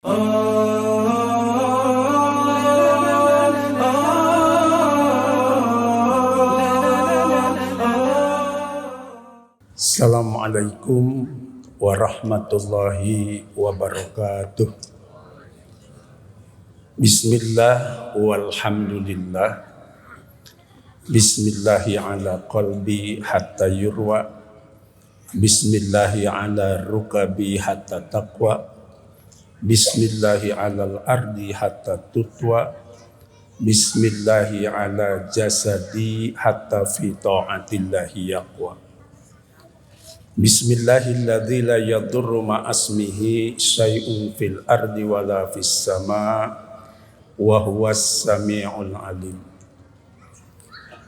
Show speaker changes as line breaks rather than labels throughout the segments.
Assalamualaikum warahmatullahi wabarakatuh. Bismillah walhamdulillah. Bismillahi ala qalbi hatta yurwa. Bismillahi ala rukabi hatta taqwa. Bismillahi ala ardi hatta tutwa. Bismillahi ala jasadi hatta fi ta'atillahi yaqwa. Bismillahilladzi la yadurru ma'asmihi syai'un fil ardi wala fis sama' wa huwas sami'ul alim.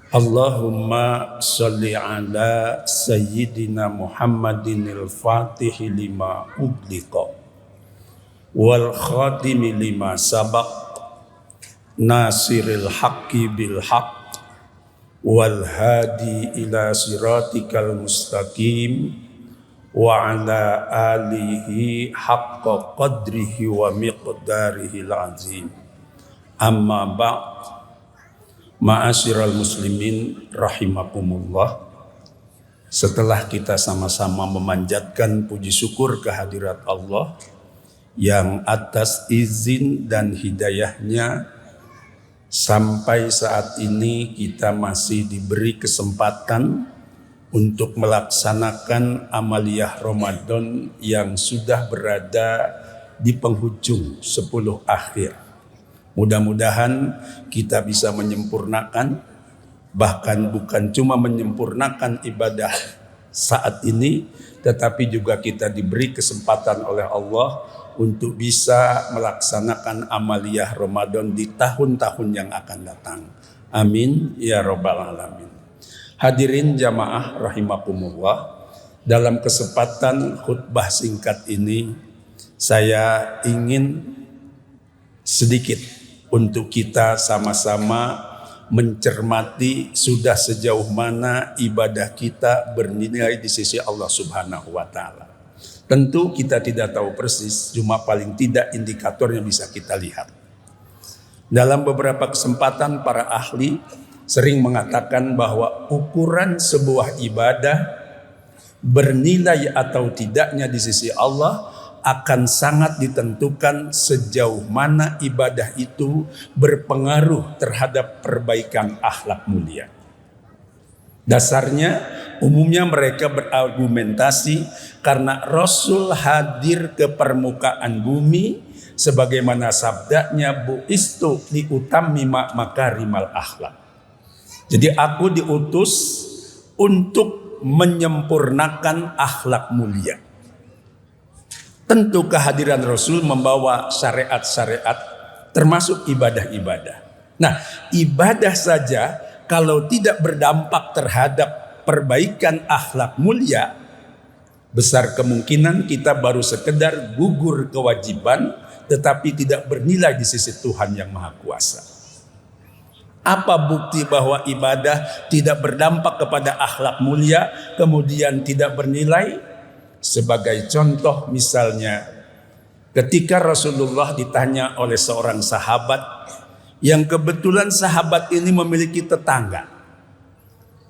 Allahumma sholli ala sayyidina Muhammadinil fatihi lima ugliqa wal khatimi lima sabaq nasiril haqqi bil haqq wal hadi ila siratikal mustaqim wa ala alihi haqqa qadrihi wa miqdarihi al-azim. Amma ba'd. Ma'asyiral muslimin rahimakumullah. Setelah kita sama-sama memanjatkan puji syukur kehadirat Allah yang atas izin dan hidayahnya sampai saat ini kita masih diberi kesempatan untuk melaksanakan amaliyah Ramadan yang sudah berada di penghujung 10 akhir. Mudah-mudahan kita bisa menyempurnakan, bahkan bukan cuma menyempurnakan ibadah saat ini, tetapi juga kita diberi kesempatan oleh Allah untuk bisa melaksanakan amaliyah Ramadan di tahun-tahun yang akan datang. Amin ya rabbal alamin. Hadirin jamaah rahimakumullah, dalam kesempatan khutbah singkat ini saya ingin sedikit untuk kita sama-sama mencermati sudah sejauh mana ibadah kita bernilai di sisi Allah Subhanahu wa taala. Tentu kita tidak tahu persis, cuma paling tidak indikatornya bisa kita lihat. Dalam beberapa kesempatan para ahli sering mengatakan bahwa ukuran sebuah ibadah bernilai atau tidaknya di sisi Allah akan sangat ditentukan sejauh mana ibadah itu berpengaruh terhadap perbaikan akhlak mulia. Dasarnya umumnya mereka berargumentasi karena Rasul hadir ke permukaan bumi sebagaimana sabdanya bu'istu liutammima makarimal akhlak. Jadi aku diutus untuk menyempurnakan akhlak mulia. Tentu kehadiran Rasul membawa syariat-syariat termasuk ibadah-ibadah. Nah, ibadah saja kalau tidak berdampak terhadap perbaikan akhlak mulia, besar kemungkinan kita baru sekedar gugur kewajiban tetapi tidak bernilai di sisi Tuhan yang Maha Kuasa. Apa bukti bahwa ibadah tidak berdampak kepada akhlak mulia kemudian tidak bernilai? Sebagai contoh misalnya ketika Rasulullah ditanya oleh seorang sahabat yang kebetulan sahabat ini memiliki tetangga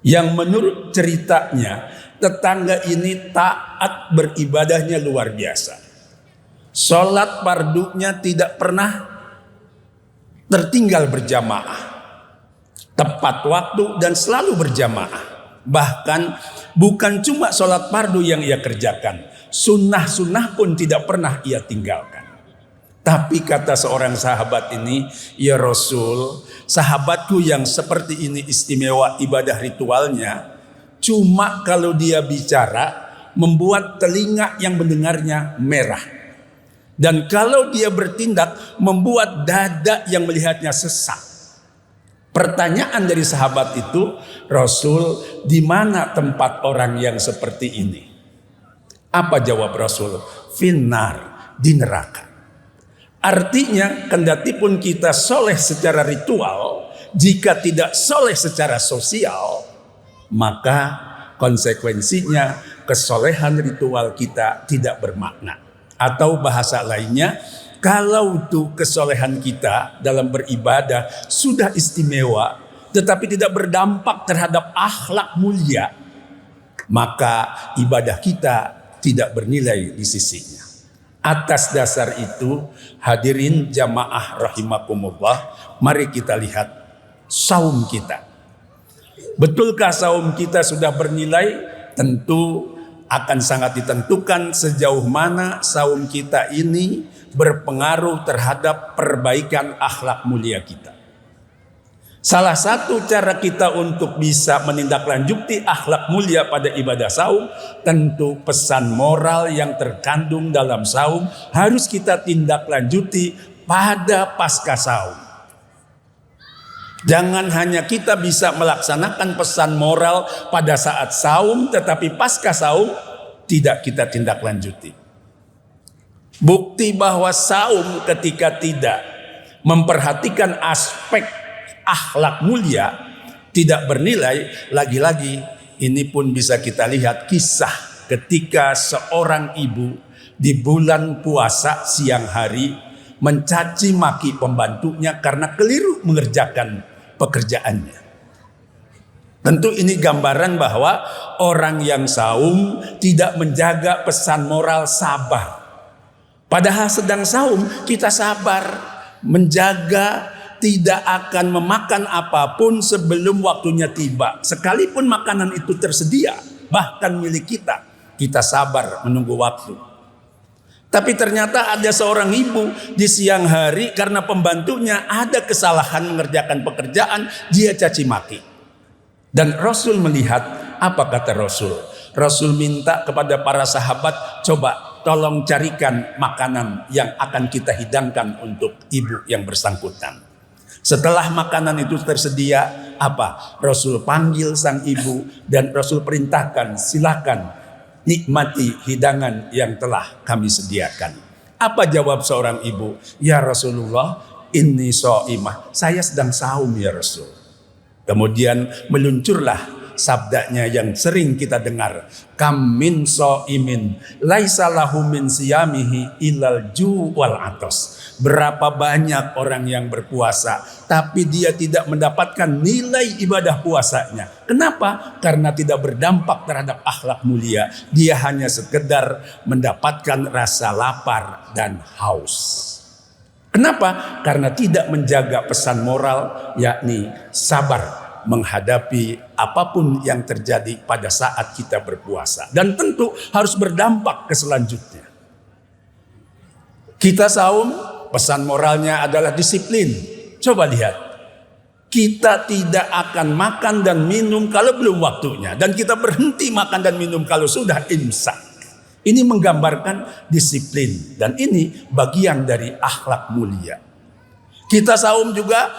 yang menurut ceritanya tetangga ini taat beribadahnya luar biasa. Sholat fardunya tidak pernah tertinggal berjamaah, tepat waktu dan selalu berjamaah. Bahkan bukan cuma sholat fardu yang ia kerjakan, sunnah-sunnah pun tidak pernah ia tinggalkan. Tapi kata seorang sahabat ini, ya Rasul, sahabatku yang seperti ini istimewa ibadah ritualnya, cuma kalau dia bicara membuat telinga yang mendengarnya merah. Dan kalau dia bertindak membuat dada yang melihatnya sesak. Pertanyaan dari sahabat itu, Rasul, di mana tempat orang yang seperti ini? Apa jawab Rasul? Finnar, di neraka. Artinya, kendatipun kita soleh secara ritual, jika tidak soleh secara sosial, maka konsekuensinya kesolehan ritual kita tidak bermakna. Atau bahasa lainnya, Kalau tuh kesolehan kita dalam beribadah sudah istimewa, tetapi tidak berdampak terhadap akhlak mulia, maka ibadah kita tidak bernilai di sisinya. Atas dasar itu, hadirin jamaah rahimakumullah, mari kita lihat saum kita. Betulkah saum kita sudah bernilai? Tentu akan sangat ditentukan sejauh mana saum kita ini berpengaruh terhadap perbaikan akhlak mulia kita. Salah satu cara kita untuk bisa menindaklanjuti akhlak mulia pada ibadah saum, tentu pesan moral yang terkandung dalam saum harus kita tindaklanjuti pada pasca saum. Jangan hanya kita bisa melaksanakan pesan moral pada saat saum, tetapi pasca saum tidak kita tindaklanjuti. Bukti bahwa saum ketika tidak memperhatikan aspek akhlak mulia tidak bernilai. Lagi-lagi ini pun bisa kita lihat kisah ketika seorang ibu di bulan puasa siang hari mencaci maki pembantunya karena keliru mengerjakan pekerjaannya. Tentu ini gambaran bahwa orang yang saum tidak menjaga pesan moral sabar. Padahal sedang saum kita sabar, menjaga tidak akan memakan apapun sebelum waktunya tiba. Sekalipun makanan itu tersedia, bahkan milik kita, kita sabar menunggu waktu. Tapi ternyata ada seorang ibu di siang hari karena pembantunya ada kesalahan mengerjakan pekerjaan, dia caci maki. Dan Rasul melihat, apa kata Rasul? Rasul minta kepada para sahabat, coba tolong carikan makanan yang akan kita hidangkan untuk ibu yang bersangkutan. Setelah makanan itu tersedia, apa? Rasul panggil sang ibu dan Rasul perintahkan, silakan nikmati hidangan yang telah kami sediakan. Apa jawab seorang ibu? Ya Rasulullah, inni shaimah. Saya sedang saum ya Rasul. Kemudian meluncurlah sabdanya yang sering kita dengar, kam min shaimin laisa lahu min siyamihi ilal ju' wal atos. Berapa banyak orang yang berpuasa tapi dia tidak mendapatkan nilai ibadah puasanya. Kenapa? Karena tidak berdampak terhadap akhlak mulia. Dia hanya sekedar mendapatkan rasa lapar dan haus. Kenapa? Karena tidak menjaga pesan moral, yakni sabar menghadapi apapun yang terjadi pada saat kita berpuasa. Dan tentu harus berdampak ke selanjutnya. Kita saum, pesan moralnya adalah disiplin. Coba lihat. Kita tidak akan makan dan minum kalau belum waktunya. Dan kita berhenti makan dan minum kalau sudah imsak. Ini menggambarkan disiplin. Dan ini bagian dari akhlak mulia. Kita saum juga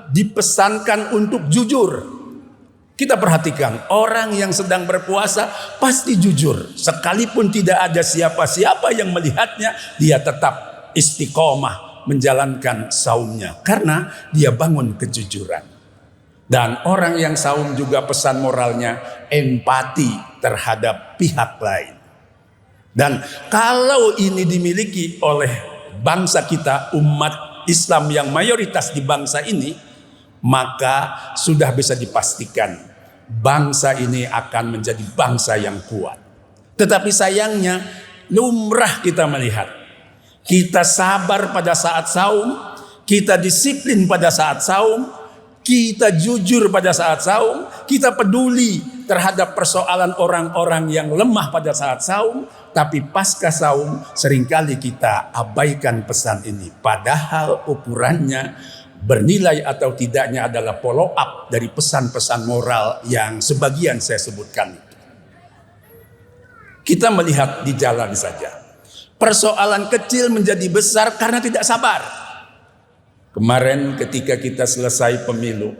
dipesankan untuk jujur. Kita perhatikan, orang yang sedang berpuasa pasti jujur. Sekalipun tidak ada siapa-siapa yang melihatnya, dia tetap istiqomah menjalankan saumnya. Karena dia bangun kejujuran. Dan orang yang saum juga pesan moralnya empati terhadap pihak lain. Dan kalau ini dimiliki oleh bangsa kita, umat Islam yang mayoritas di bangsa ini, maka sudah bisa dipastikan bangsa ini akan menjadi bangsa yang kuat. Tetapi sayangnya lumrah kita melihat, kita sabar pada saat saum, kita disiplin pada saat saum, kita jujur pada saat saum, kita peduli terhadap persoalan orang-orang yang lemah pada saat saum, tapi pasca saum seringkali kita abaikan pesan ini. Padahal ukurannya bernilai atau tidaknya adalah follow up dari pesan-pesan moral yang sebagian saya sebutkan itu. Kita melihat di jalan saja. Persoalan kecil menjadi besar karena tidak sabar. Kemarin ketika kita selesai pemilu,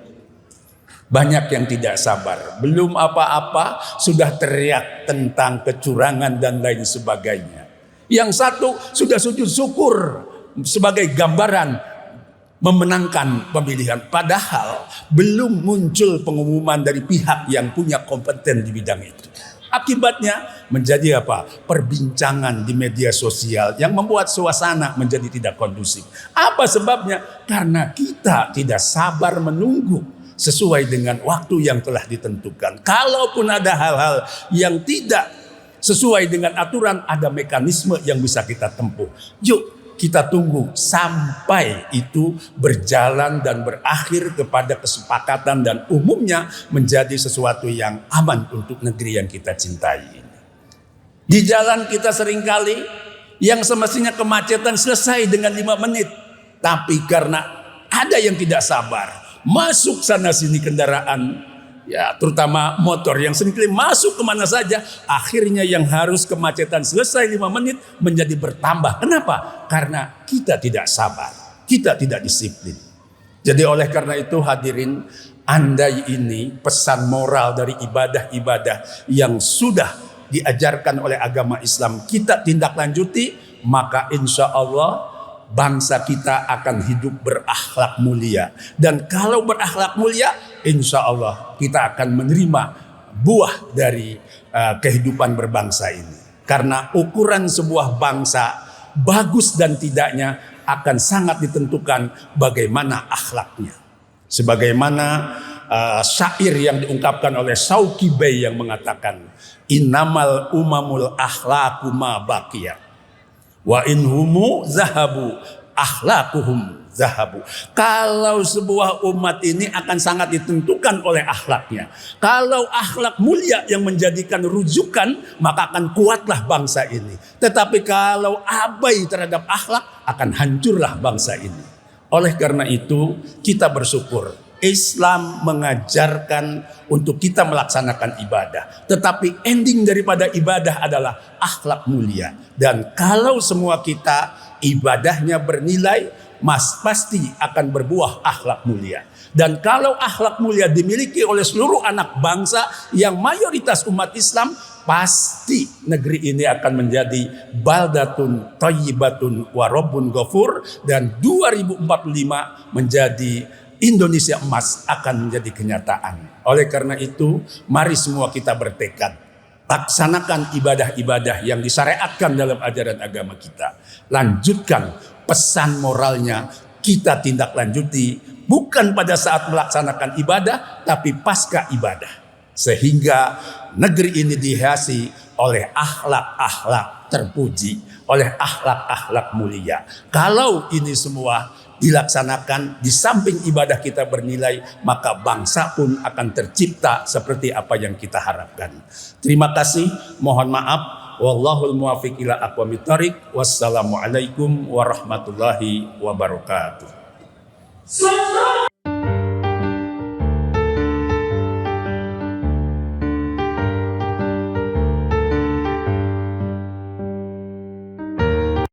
banyak yang tidak sabar. Belum apa-apa sudah teriak tentang kecurangan dan lain sebagainya. Yang satu sudah sujud syukur sebagai gambaran memenangkan pemilihan. Padahal belum muncul pengumuman dari pihak yang punya kompeten di bidang itu. Akibatnya menjadi apa? Perbincangan di media sosial yang membuat suasana menjadi tidak kondusif. Apa sebabnya? Karena kita tidak sabar menunggu sesuai dengan waktu yang telah ditentukan. Kalaupun ada hal-hal yang tidak sesuai dengan aturan, ada mekanisme yang bisa kita tempuh. Yuk kita tunggu sampai itu berjalan dan berakhir kepada kesepakatan dan umumnya menjadi sesuatu yang aman untuk negeri yang kita cintai. Di jalan kita seringkali yang semestinya kemacetan selesai dengan 5 menit. Tapi karena ada yang tidak sabar, masuk sana sini kendaraan, ya terutama motor yang seringkali masuk kemana saja, akhirnya yang harus kemacetan selesai 5 menit menjadi bertambah. Kenapa? Karena kita tidak sabar, kita tidak disiplin. Jadi oleh karena itu hadirin, andai ini pesan moral dari ibadah-ibadah yang sudah diajarkan oleh agama Islam kita tindak lanjuti, maka insya Allah bangsa kita akan hidup berakhlak mulia. Dan kalau berakhlak mulia, insya Allah kita akan menerima buah dari kehidupan berbangsa ini. Karena ukuran sebuah bangsa bagus dan tidaknya akan sangat ditentukan bagaimana akhlaknya. Sebagaimana syair yang diungkapkan oleh Shawki Bey yang mengatakan, innamal umamul akhlaqu ma baqiyat wa inhumu zahabu akhlaquhum zahabu. Kalau sebuah umat ini akan sangat ditentukan oleh akhlaknya. Kalau akhlak mulia yang menjadikan rujukan, maka akan kuatlah bangsa ini. Tetapi kalau abai terhadap akhlak, akan hancurlah bangsa ini. Oleh karena itu kita bersyukur Islam mengajarkan untuk kita melaksanakan ibadah. Tetapi ending daripada ibadah adalah akhlak mulia. Dan kalau semua kita ibadahnya bernilai, pasti akan berbuah akhlak mulia. Dan kalau akhlak mulia dimiliki oleh seluruh anak bangsa yang mayoritas umat Islam, pasti negeri ini akan menjadi baldatun thayyibatun wa rabbun ghafur. Dan 2045 menjadi Indonesia emas akan menjadi kenyataan. Oleh karena itu, mari semua kita bertekad, laksanakan ibadah-ibadah yang disyariatkan dalam ajaran agama kita. Lanjutkan pesan moralnya, kita tindak lanjuti bukan pada saat melaksanakan ibadah, tapi pasca ibadah. Sehingga negeri ini dihiasi oleh akhlak-akhlak terpuji, oleh akhlak-akhlak mulia. Kalau ini semua dilaksanakan, di samping ibadah kita bernilai, maka bangsa pun akan tercipta seperti apa yang kita harapkan. Terima kasih, mohon maaf. Wallahul muwaffiq ila aqwamit thoriq. Wassalamualaikum warahmatullahi wabarakatuh.